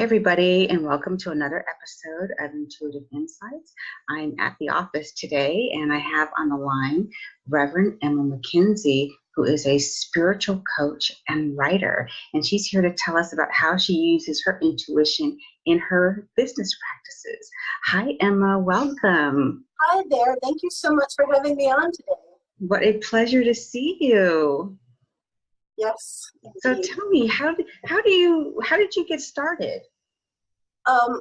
everybody, and welcome to another episode of Intuitive Insights. I'm at the office today, and I have on the line Reverend Emma Mackenzie, who is a spiritual coach and writer. And she's here to tell us about how she uses her intuition in her business practices. Hi, Emma. Welcome. Hi there. Thank you so much for having me on today. What a pleasure to see you. Yes. So Indeed. tell me, how did you get started?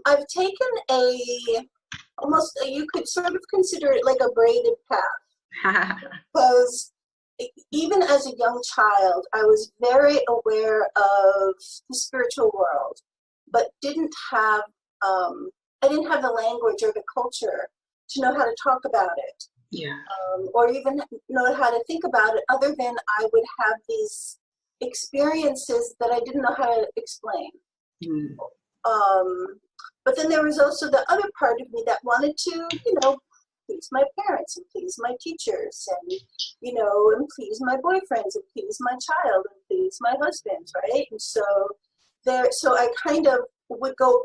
I've taken you could sort of consider it like a braided path, because even as a young child, I was very aware of the spiritual world, but didn't have the language or the culture to know how to talk about it. Yeah. Or even know how to think about it, other than I would have these experiences that I didn't know how to explain. Mm. But then there was also the other part of me that wanted to, please my parents and please my teachers and, and please my boyfriends and please my child and please my husband, right? And so I kind of would go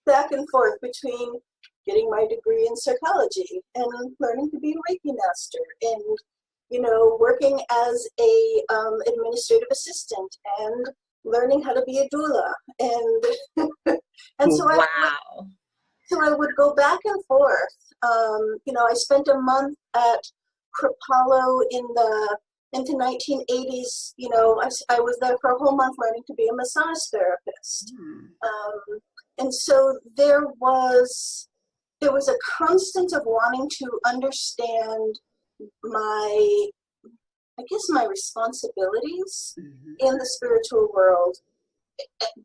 back and forth between getting my degree in psychology and learning to be a Reiki master and, working as a administrative assistant and learning how to be a doula, and so wow. I would go back and forth. I spent a month at Kripalu in the 1980s. I was there for a whole month learning to be a massage therapist, and so there was a constant of wanting to understand my responsibilities in the spiritual world,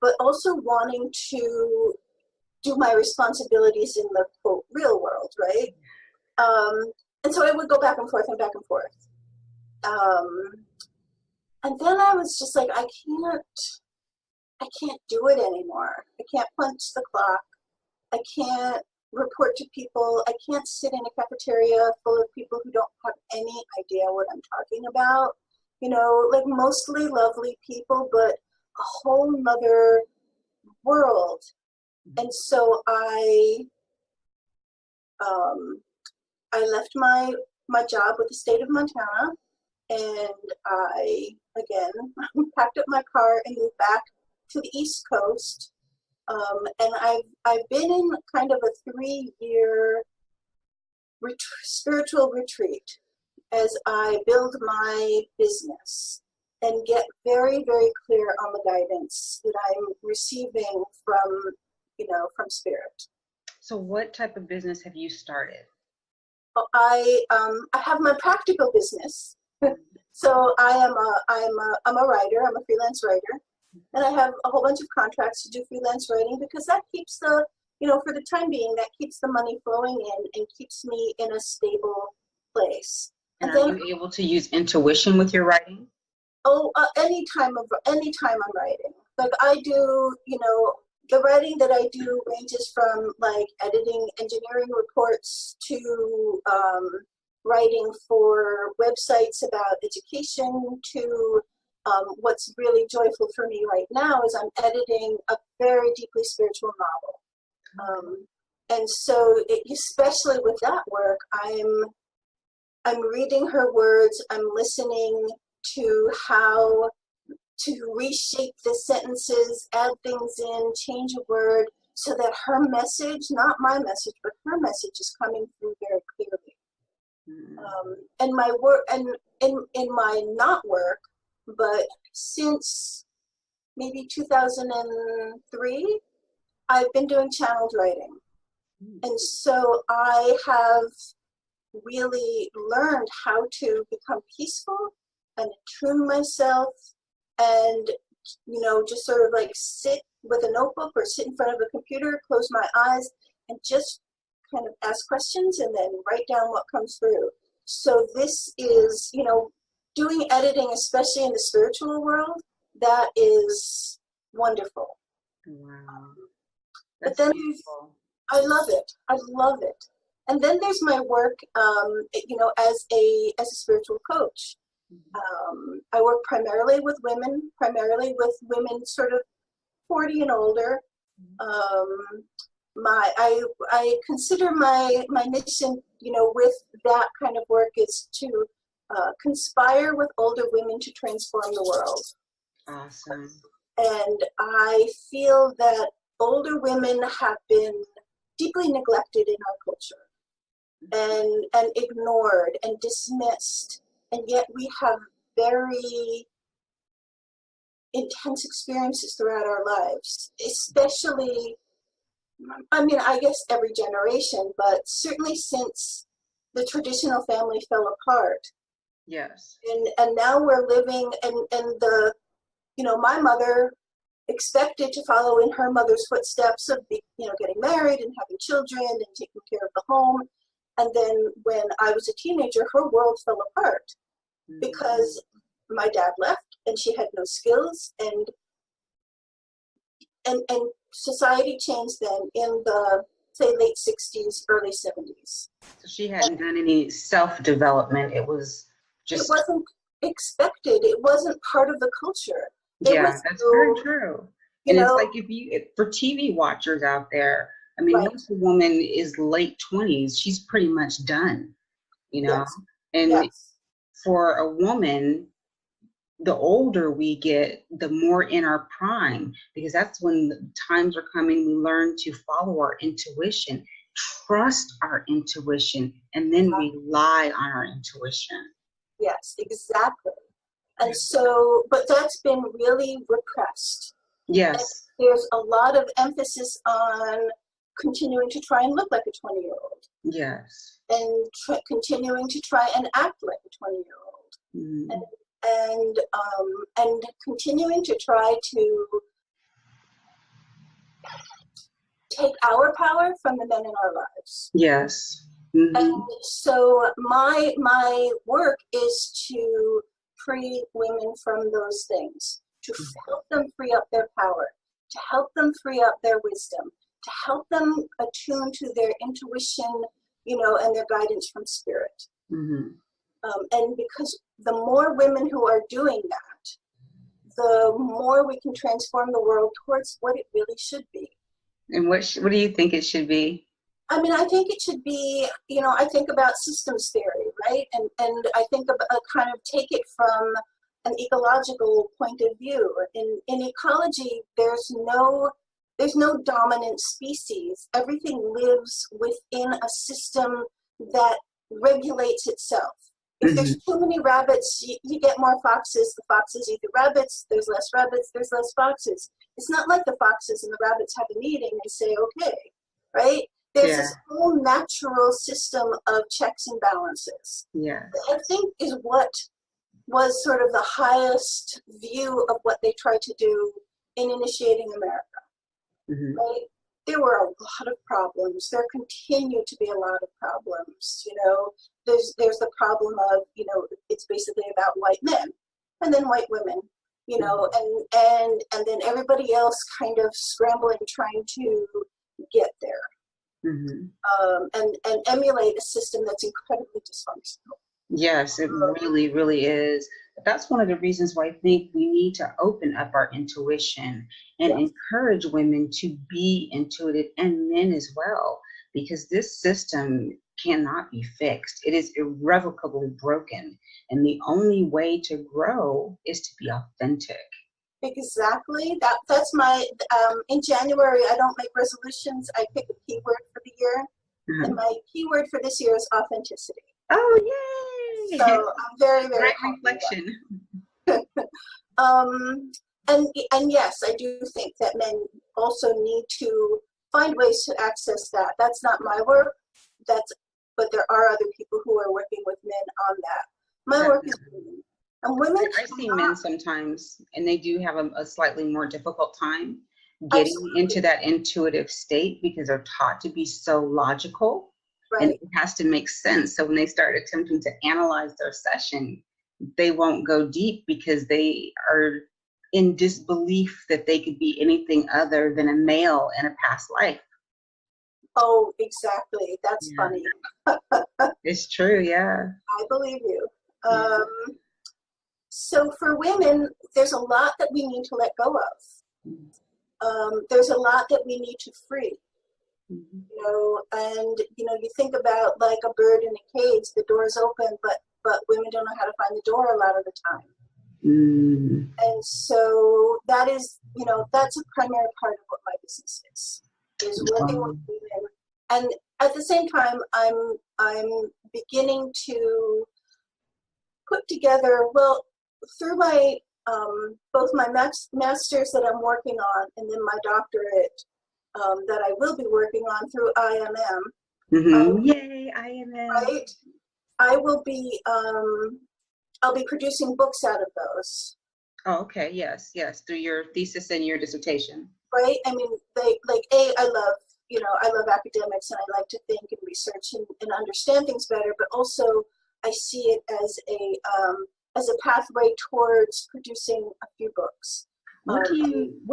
but also wanting to do my responsibilities in the quote real world, right? And so I would go back and forth and back and forth. And then I was just like, I can't do it anymore. I can't punch the clock. I can't report to people. I can't sit in a cafeteria full of people who don't have any idea what I'm talking about. Like mostly lovely people, but a whole nother world. And so I left my job with the state of Montana, and I again packed up my car and moved back to the East Coast. And I've been in kind of a 3-year spiritual retreat as I build my business and get very, very clear on the guidance that I'm receiving from Spirit. So what type of business have you started? I have my practical business. So I'm a writer. I'm a freelance writer. And I have a whole bunch of contracts to do freelance writing because that keeps for the time being, that keeps the money flowing in and keeps me in a stable place. And are you able to use intuition with your writing? Oh, anytime I'm writing. Like I do, the writing that I do ranges from like editing engineering reports to writing for websites about education to what's really joyful for me right now is I'm editing a very deeply spiritual novel. And so especially with that work, I'm reading her words, I'm listening to how to reshape the sentences, add things in, change a word, so that her message, not my message, but her message is coming through very clearly. And my work, and in my not work, but since maybe 2003, I've been doing channeled writing. And so I have really learned how to become peaceful and attune myself and, just sort of like sit with a notebook or sit in front of a computer, close my eyes, and just kind of ask questions and then write down what comes through. So this is, doing editing, especially in the spiritual world, that is wonderful. Wow. But then beautiful. I love it. And then there's my work, as a spiritual coach. I work primarily with women sort of 40 and older, I consider my mission, with that kind of work is to conspire with older women to transform the world. Awesome. And I feel that older women have been deeply neglected in our culture and ignored and dismissed. And yet we have very intense experiences throughout our lives, especially, I guess every generation, but certainly since the traditional family fell apart. Yes. And now we're living, and the, my mother expected to follow in her mother's footsteps of, getting married and having children and taking care of the home. And then when I was a teenager, her world fell apart because my dad left and she had no skills, and society changed then in the, say, late 60s, early 70s. So she hadn't done any self-development. It was just... It wasn't expected. It wasn't part of the culture. That's very true. And it's like, for TV watchers out there, right. Once a woman is late 20s, she's pretty much done, Yes. And yes. For a woman, the older we get, the more in our prime, because that's when the times are coming, we learn to follow our intuition, trust our intuition, and then rely on our intuition. Yes, exactly. And so, but that's been really repressed. Yes. And there's a lot of emphasis on continuing to try and look like a 20-year-old. Yes. And continuing to try and act like a 20-year-old. Mm-hmm. And continuing to try to take our power from the men in our lives. Yes. Mm-hmm. And so my work is to free women from those things, to help them free up their power, to help them free up their wisdom, to help them attune to their intuition, and their guidance from spirit. Mm-hmm. And because the more women who are doing that, the more we can transform the world towards what it really should be. And what do you think it should be? I think it should be, I think about systems theory, right? And I think about kind of take it from an ecological point of view. In ecology, there's no dominant species. Everything lives within a system that regulates itself. If there's too many rabbits, you get more foxes. The foxes eat the rabbits. There's less rabbits. There's less foxes. It's not like the foxes and the rabbits have a meeting and say, okay, right? There's this whole natural system of checks and balances. Yeah. I think is what was sort of the highest view of what they tried to do in initiating America. Mm-hmm. Right? There were a lot of problems. There continue to be a lot of problems. There's the problem of, it's basically about white men and then white women, and then everybody else kind of scrambling, trying to get there. Mm-hmm. And emulate a system that's incredibly dysfunctional. Yes, it really, really is. That's one of the reasons why I think we need to open up our intuition and encourage women to be intuitive, and men as well, because this system cannot be fixed. It is irrevocably broken, and the only way to grow is to be authentic. Exactly. That's my, in January, I don't make resolutions. I pick a keyword for the year. Mm-hmm. And my keyword for this year is authenticity. Oh, yay! So I'm very, very great reflection. And yes, I do think that men also need to find ways to access that. That's not my work. But there are other people who are working with men on that. My work is women. And women, I see men sometimes, and they do have a slightly more difficult time getting into that intuitive state because they're taught to be so logical, and it has to make sense. So when they start attempting to analyze their session, they won't go deep because they are in disbelief that they could be anything other than a male in a past life. Oh, exactly. That's funny. It's true, yeah. I believe you. So for women, there's a lot that we need to let go of. there's a lot that we need to free. Mhm. You know, and you think about like a bird in a cage, the door's open, but women don't know how to find the door a lot of the time. Mm. And so that is, that's a primary part of what my business is working with Um, women. And at the same time, I'm beginning to put together, well, through my both my master's that I'm working on and then my doctorate that I will be working on through IMM. Yay, IMM. Right? I will be I'll be producing books out of those. Oh, okay. Yes, yes. Through your thesis and your dissertation. Right? I mean, I love, I love academics and I like to think and research and understand things better, but also I see it as a pathway towards producing a few books. What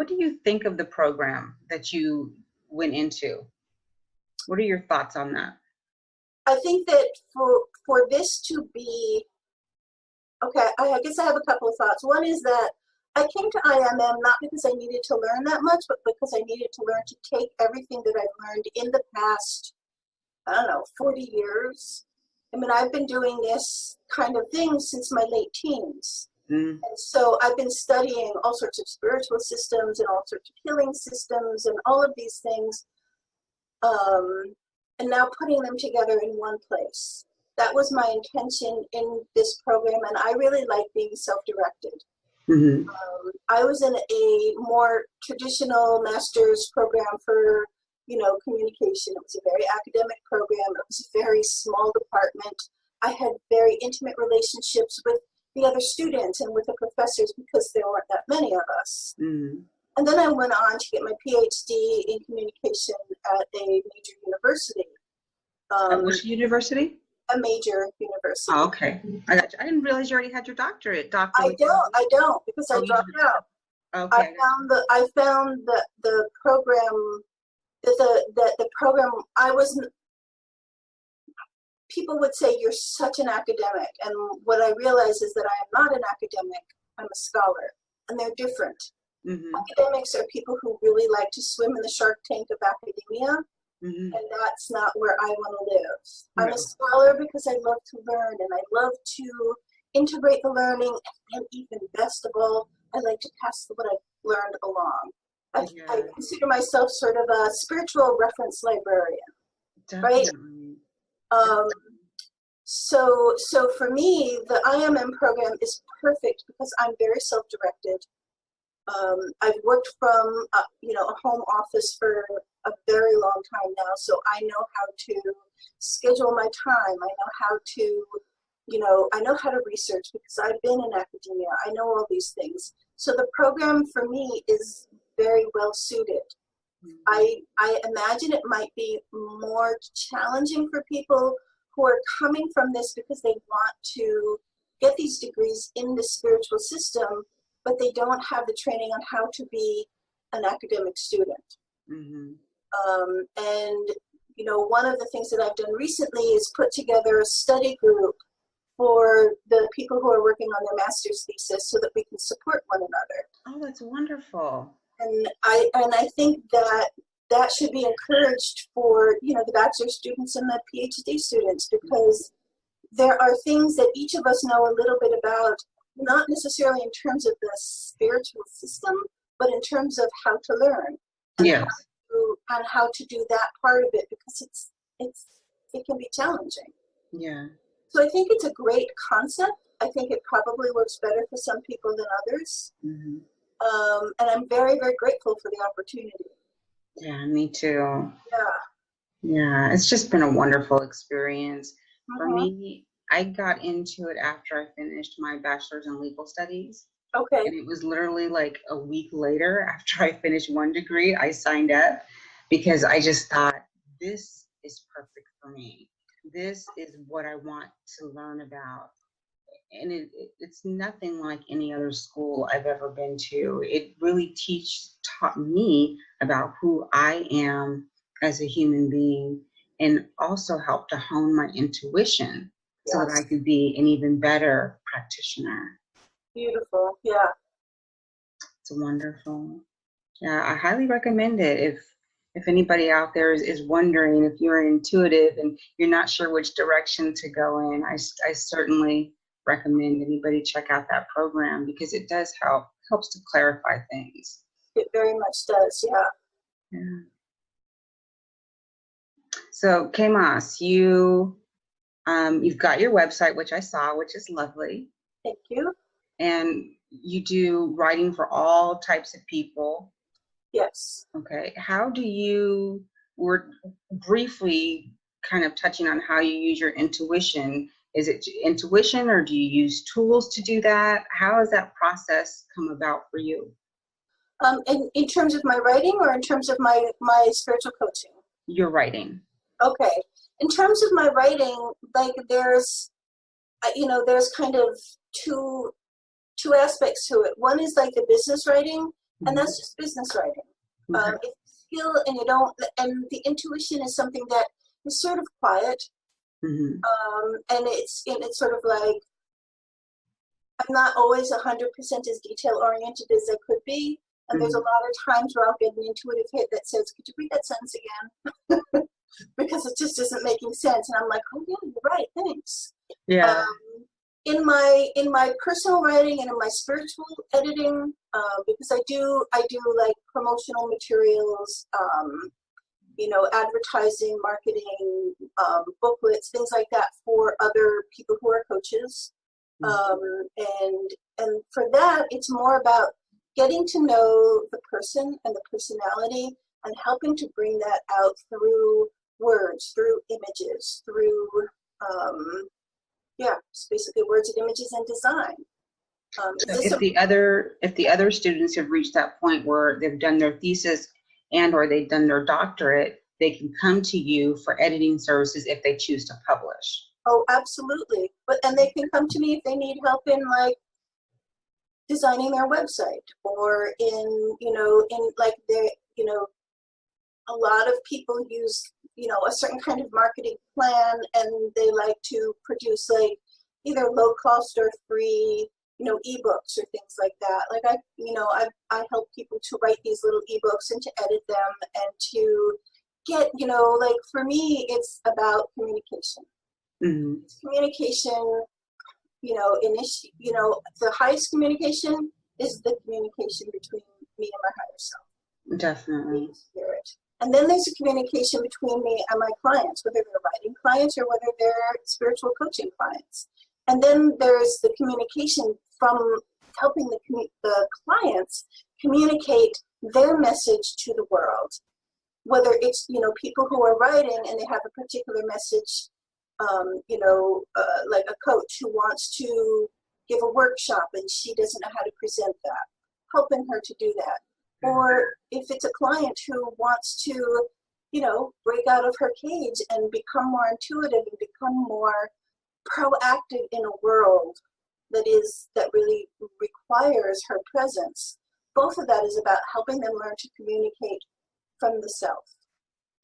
do you think of the program that you went into? What are your thoughts on that? I think that for this to be, okay, I guess I have a couple of thoughts. One is that I came to IMM not because I needed to learn that much, but because I needed to learn to take everything that I've learned in the past, I don't know, 40 years. I mean, I've been doing this kind of thing since my late teens. Mm. And so I've been studying all sorts of spiritual systems and all sorts of healing systems and all of these things, and now putting them together in one place. That was my intention in this program, and I really like being self-directed. Mm-hmm. I was in a more traditional master's program for, communication. It was a very academic program. It was a very small department. I had very intimate relationships with the other students and with the professors because there weren't that many of us. Mm-hmm. And then I went on to get my PhD in communication at a major university. At which university? A major university. Oh, okay. I got you. I didn't realize you already had your doctorate. I don't, because I dropped out. Okay. I found the program that the program I wasn't. People would say you're such an academic, and what I realize is that I am not an academic. I'm a scholar, and they're different. Mm-hmm. Academics are people who really like to swim in the shark tank of academia. Mm-hmm. And that's not where I want to live. I'm No. a scholar because I love to learn and I love to integrate the learning, and even best of all, I like to pass what I've learned along. I consider myself sort of a spiritual reference librarian. Definitely. Right? So for me, the IMM program is perfect because I'm very self-directed. I've worked from a home office for a very long time now, so I know how to schedule my time. I know how to, I know how to research because I've been in academia. I know all these things. So the program for me is very well suited. I imagine it might be more challenging for people who are coming from this because they want to get these degrees in the spiritual system, but they don't have the training on how to be an academic student. Mm-hmm. And one of the things that I've done recently is put together a study group for the people who are working on their master's thesis so that we can support one another. Oh, that's wonderful. And I think that should be encouraged for the bachelor students and the PhD students, because there are things that each of us know a little bit about, not necessarily in terms of the spiritual system, but in terms of how to learn. Yes. And how to do that part of it, because it can be challenging. Yeah. So I think it's a great concept. I think it probably works better for some people than others. Mm-hmm. And I'm very, very grateful for the opportunity. Yeah, me too. Yeah. Yeah, it's just been a wonderful experience. Mm-hmm. For me, I got into it after I finished my bachelor's in legal studies. Okay. And it was literally like a week later after I finished one degree, I signed up because I just thought, this is perfect for me. This is what I want to learn about. And it's nothing like any other school I've ever been to. It really taught me about who I am as a human being, and also helped to hone my intuition so that I could be an even better practitioner. Beautiful. Yeah. It's wonderful. Yeah, I highly recommend it. If anybody out there is wondering if you're intuitive and you're not sure which direction to go in, I certainly recommend anybody check out that program because it does helps to clarify things. It very much does, yeah. Yeah. So, Kmas, you've got your website, which I saw, which is lovely, Thank you. and you do writing for all types of people. Yes. Okay. How do you, we're briefly kind of touching on how you use your intuition. Is it intuition or do you use tools to do that? How has that process come about for you? In terms of my writing or in terms of my spiritual coaching? Your writing. Okay. In terms of my writing, like there's kind of two aspects to it. One is like the business writing, and that's just business writing. Okay. It's skill, and and the intuition is something that is sort of quiet, and it's sort of like I'm not always 100% as detail oriented as I could be, and there's a lot of times where I'll get an intuitive hit that says, "Could you read that sentence again?" Because it just isn't making sense, and I'm like, "Oh yeah, you're right, thanks." Yeah. In my personal writing and in my spiritual editing, because I do like promotional materials, advertising, marketing, booklets, things like that for other people who are coaches, and for that it's more about getting to know the person and the personality and helping to bring that out through words, through images, through it's basically words and images and design. So if the other students have reached that point where they've done their thesis and or they've done their doctorate, they can come to you for editing services if they choose to publish. Oh, absolutely. And they can come to me if they need help in like designing their website or in like a lot of people use a certain kind of marketing plan, and they like to produce like either low cost or free ebooks or things like that. Like I help people to write these little ebooks and to edit them and to get like for me it's about communication. It's communication. The highest communication is the communication between me and my higher self. Definitely. Spirit. And then there's a communication between me and my clients, whether they're writing clients or whether they're spiritual coaching clients. And then there's the communication from helping the clients communicate their message to the world. Whether it's, people who are writing and they have a particular message, like a coach who wants to give a workshop and she doesn't know how to present that, helping her to do that. Or if it's a client who wants to, break out of her cage and become more intuitive and become more proactive in a world that really requires her presence. Both of that is about helping them learn to communicate from the self.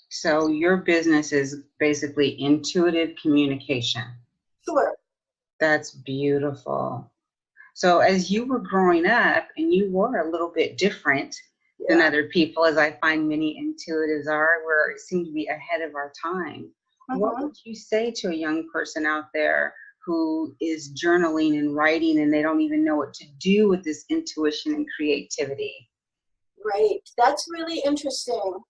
So your business is basically intuitive communication. Sure. That's beautiful. So as you were growing up and you were a little bit different than other people, as I find many intuitives are, where it seemed to be ahead of our time. What would you say to a young person out there who is journaling and writing and they don't even know what to do with this intuition and creativity? Right. That's really interesting.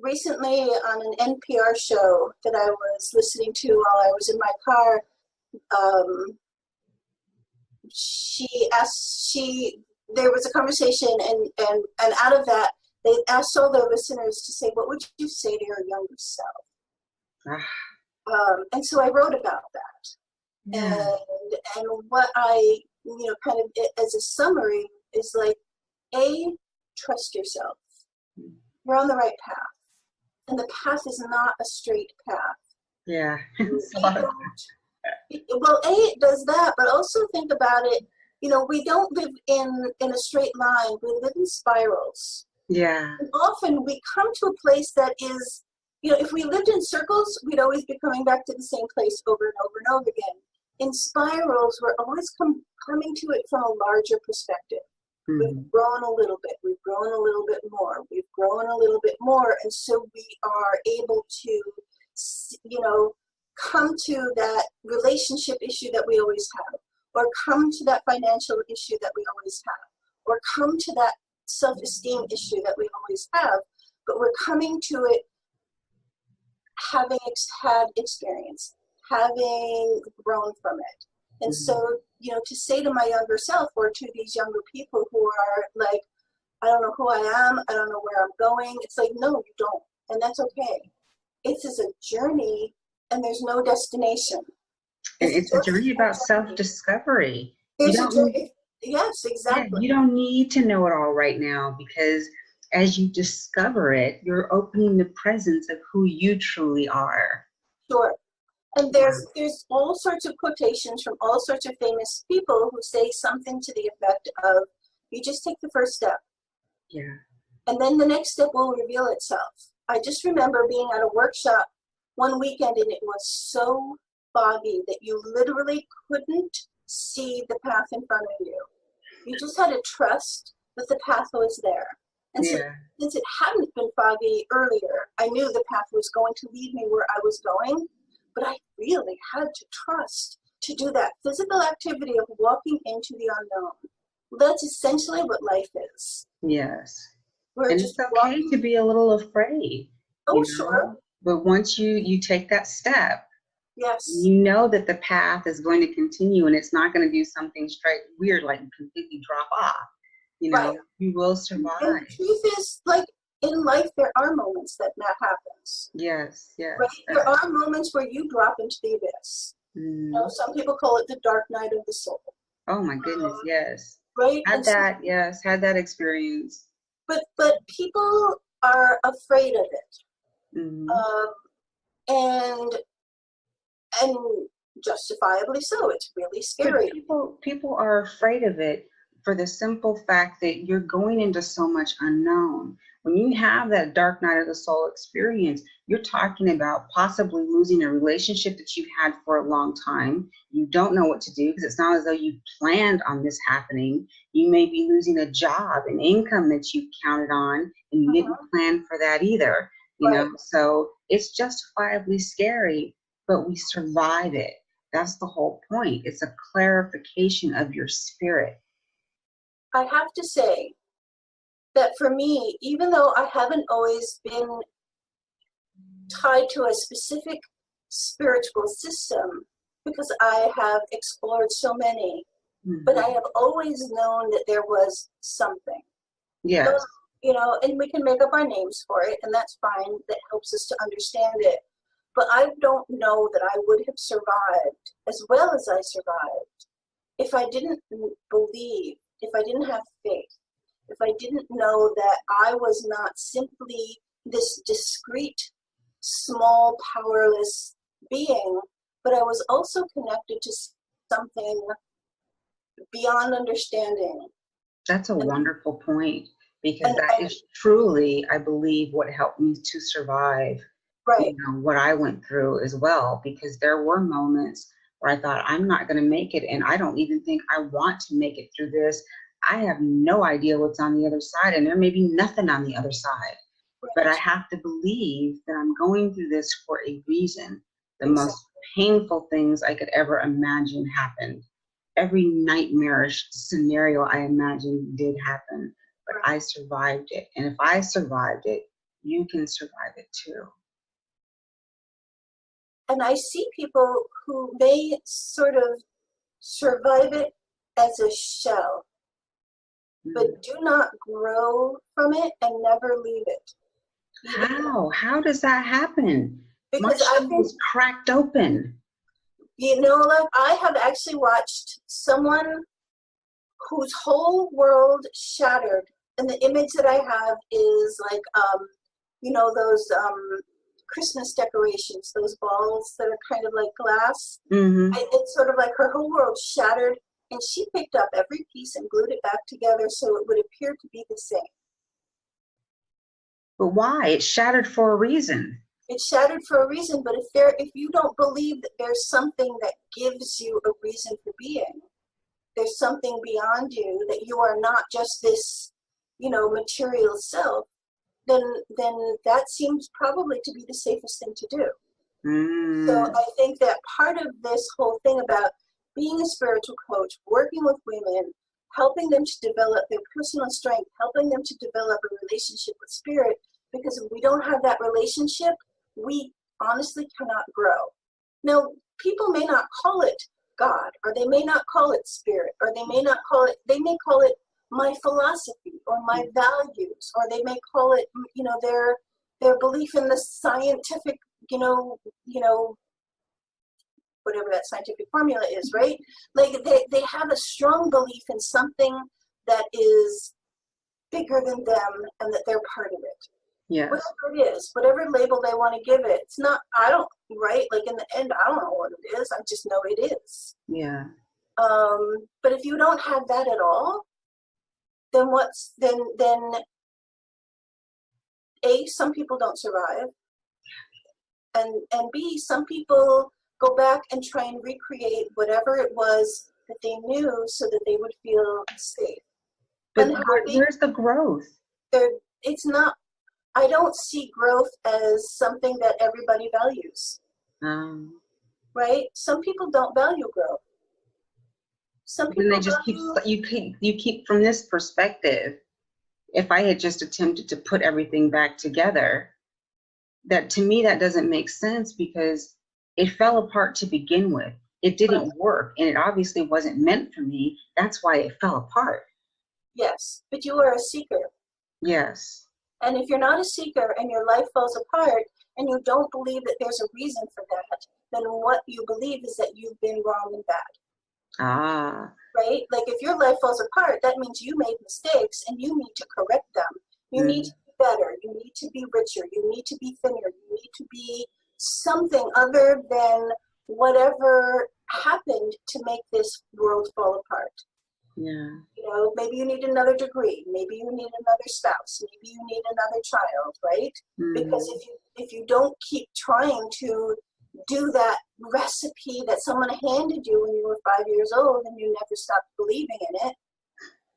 Recently on an NPR show that I was listening to while I was in my car, there was a conversation and out of that, they asked all their listeners to say, what would you say to your younger self? And so I wrote about that. And what I, kind of as a summary is like, trust yourself. You're on the right path. And the path is not a straight path. Yeah. Well, it does that, but also think about it, we don't live in a straight line. We live in spirals. Yeah. And often we come to a place that is, if we lived in circles, we'd always be coming back to the same place over and over and over again. In spirals, we're always coming to it from a larger perspective. We've Mhm. grown a little bit. We've grown a little bit more. We've grown a little bit more. And so we are able to, come to that relationship issue that we always have, or come to that financial issue that we always have, or come to that self-esteem issue that we always have. But we're coming to it having had experience, having grown from it. And Mhm. so, to say to my younger self, or to these younger people who are like, I don't know who I am, I don't know where I'm going, it's like, no, you don't. And that's okay. It is a journey, and there's no destination. And It's it's a just journey a about journey. self-discovery. You There's a don't, journey. Yes, yeah, exactly. you don't need to know it all right now, because as you discover it, you're opening the presence of who you truly are. Sure. And Yeah. there's all sorts of quotations from all sorts of famous people who say something to the effect of, you just take the first step, Yeah. and then the next step will reveal itself. I just remember being at a workshop one weekend, and it was so foggy that you literally couldn't see the path in front of you. You just had to trust that the path was there. And so, Yeah. since it hadn't been foggy earlier, I knew the path was going to lead me where I was going, but I really had to trust to do that physical activity of walking into the unknown. That's essentially what life is. Yes. We're And just it's okay to walking. be a little afraid, Oh, sure. but once you take that step, Yes. you know that the path is going to continue, and it's not going to do something straight weird like completely drop off. Right. You will And survive. the truth is, like, in life, there are moments that happens. Yes, Right? yes. There are moments where you drop into the abyss. Mhm. Some people call it the dark night of the soul. Oh my goodness, yes. Right? Had And so, that, yes, had that experience. but people are afraid of it, Hmm. um, and and justifiably so. It's really But scary. people are afraid of it for the simple fact that you're going into so much unknown. When you have that dark night of the soul experience, you're talking about possibly losing a relationship that you've had for a long time. You don't know what to do because it's not as though you planned on this happening. You may be losing a job, an income that you counted on, and you didn't Mhm. plan for that either. Right. So it's justifiably scary, but we survive it. That's the whole point. It's a clarification of your spirit. I have to say that for me, even though I haven't always been tied to a specific spiritual system, because I have explored so many, but I Mhm. have always known that there was something. Those, Yes. and we can make up our names for it, and that's fine. That helps us to understand it. But I don't know that I would have survived as well as I survived if I didn't believe, if I didn't have faith, if I didn't know that I was not simply this discrete, small, powerless being, but I was also connected to something beyond understanding. That's a And, wonderful point, because that and is truly, I believe, what helped me to survive, right, what I went through as well, because there were moments where I thought, I'm not going to make it, and I don't even think I want to make it through this. I have no idea what's on the other side, and there may be nothing on the other side. But I right, have to believe that I'm going through this for a reason. The most exactly. painful things I could ever imagine happened. Every nightmarish scenario I imagined did happen, but Right. I survived it. And if I survived it, you can survive it too. And I see people who may sort of survive it as a shell, Mm. but do not grow from it and never leave it. Even How does that happen? My because I've shell been, was cracked open. like I have actually watched someone whose whole world shattered, and the image that I have is like, those Christmas decorations, those balls that are kind of like glass. Hmm. It's sort of like her whole world shattered, and she picked up every piece and glued it back together so it would appear to be the same. But why? It shattered for a reason. It's shattered for a reason, but if you don't believe that there's something that gives you a reason for being, there's something beyond you, that you are not just this, material self, then that seems probably to be the safest thing to do. So I think that part of this whole thing about being a spiritual coach, working with women, helping them to develop their personal strength, helping them to develop a relationship with spirit, because if we don't have that relationship, we honestly cannot grow. Now, people may not call it God, or they may not call it spirit, or they may call it my philosophy or my values, or they may call it, their belief in the scientific, whatever that scientific formula is, right? Like they have a strong belief in something that is bigger than them and that they're part of it. Yes. Whatever it is, whatever label they want to give it. It's not, right? Like in the end, I don't know what it is. I just know it is. Yeah. But if you don't have that at all, then then A, some people don't survive. And B, some people go back and try and recreate whatever it was that they knew so that they would feel safe. But where's the growth? It's not, I don't see growth as something that everybody values. Right? Some people don't value growth. Some people then they just you keep from this perspective. If I had just attempted to put everything back together, that to me that doesn't make sense, because it fell apart to begin with. It didn't work, and it obviously wasn't meant for me. That's why it fell apart. Yes, but you are a seeker. Yes. And if you're not a seeker and your life falls apart and you don't believe that there's a reason for that, then what you believe is that you've been wrong and bad. Right? Like if your life falls apart, that means you made mistakes and you need to correct them. You need to be better. You need to be richer. You need to be thinner. You need to be something other than whatever happened to make this world fall apart. Yeah. Maybe you need another degree. Maybe you need another spouse. Maybe you need another child, right? Because if you don't keep trying to do that recipe that someone handed you when you were 5 years old and you never stopped believing in it,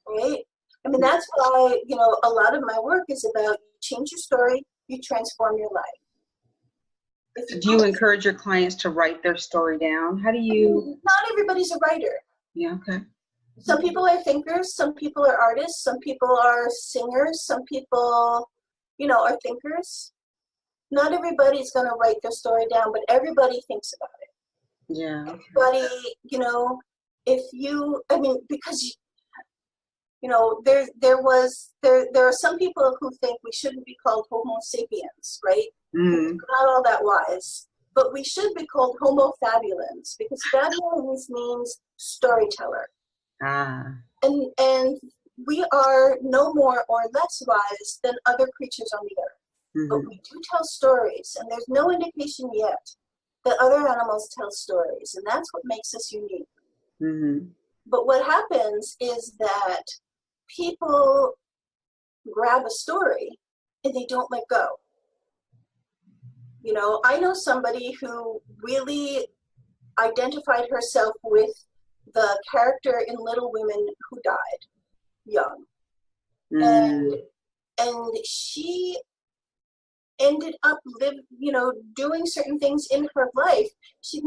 right? I mean, that's why, a lot of my work is about you change your story, you transform your life. Do you encourage your clients to write their story down? How do you? Not everybody's a writer. Yeah, okay. Some people are thinkers, some people are artists, some people are singers, some people, are thinkers. Not everybody's going to write their story down, but everybody thinks about it. Yeah. Everybody, because, there are some people who think we shouldn't be called Homo sapiens, right? We're not all that wise, but we should be called Homo fabulans, because fabulans means storyteller. And we are no more or less wise than other creatures on the earth. But we do tell stories, and there's no indication yet that other animals tell stories, and that's what makes us unique. But what happens is that people grab a story and they don't let go. I know somebody who really identified herself with the character in Little Women who died young. And she ended up doing certain things in her life. She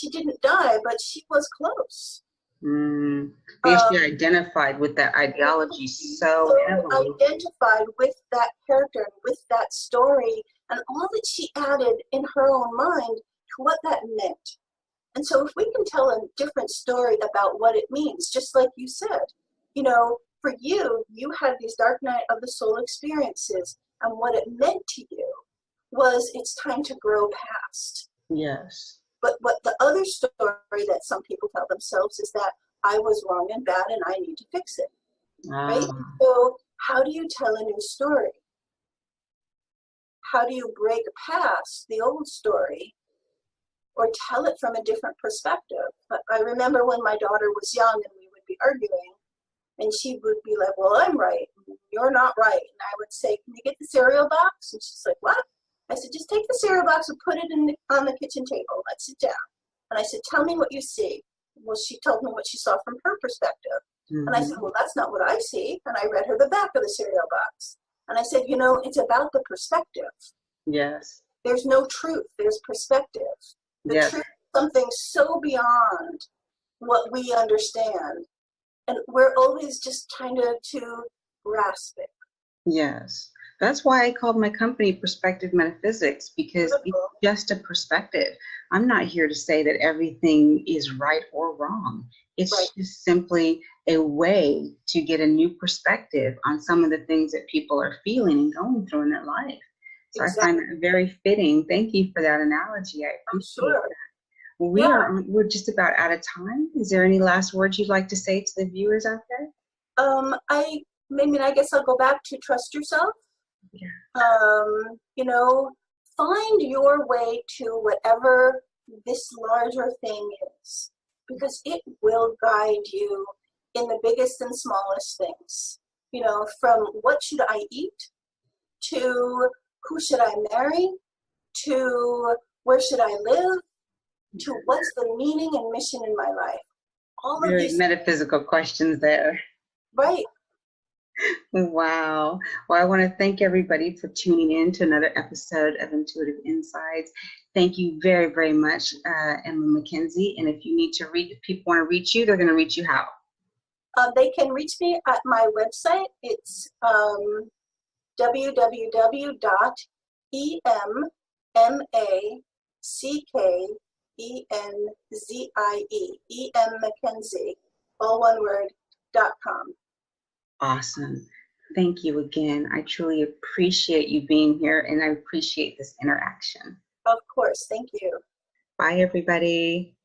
didn't die, but she was close. Because she identified with that ideology so heavily. Identified with that character and with that story and all that she added in her own mind to what that meant. And so if we can tell a different story about what it means, just like you said, for you had these dark night of the soul experiences, and what it meant to you was it's time to grow past. Yes. But what the other story that some people tell themselves is that I was wrong and bad and I need to fix it. Right? So how do you tell a new story? How do you break past the old story or tell it from a different perspective? But I remember when my daughter was young and we would be arguing, and she would be like, well, I'm right, you're not right. And I would say, can you get the cereal box? And she's like, what? I said, just take the cereal box and put it on the kitchen table. Let's sit down. And I said, tell me what you see. well, she told me what she saw from her perspective. Mm-hmm. And I said, well, that's not what I see. And I read her the back of the cereal box. And I said, it's about the perspective. Yes. There's no truth. There's perspective. The Yes. truth is something so beyond what we understand. And we're always just trying to grasp it. Yes. That's why I called my company Perspective Metaphysics, because it's just a perspective. I'm not here to say that everything is right or wrong. It's just simply a way to get a new perspective on some of the things that people are feeling and going through in their life. So I find that very fitting. Thank you for that ananalogy. I appreciate that. Well, we're just about out of time. Is there any last words you'd like to say to the viewers out there? I guess I'll go back to trust yourself. Yeah. Find your way to whatever this larger thing is, because it will guide you in the biggest and smallest things. From what should I eat, to who should I marry, to where should I live, to what's the meaning and mission in my life. All of Very these metaphysical questions there. Right. Wow. Well, I want to thank everybody for tuning in to another episode of Intuitive Insights. Thank you very, very much, Emma Mackenzie. And if you need to reach, if people want to reach you, they're going to reach you how? They can reach me at my website. It's www.emmackenzie, all one word, .com. Awesome. Thank you again. I truly appreciate you being here, and I appreciate this interaction. Of course. Thank you. Bye, everybody.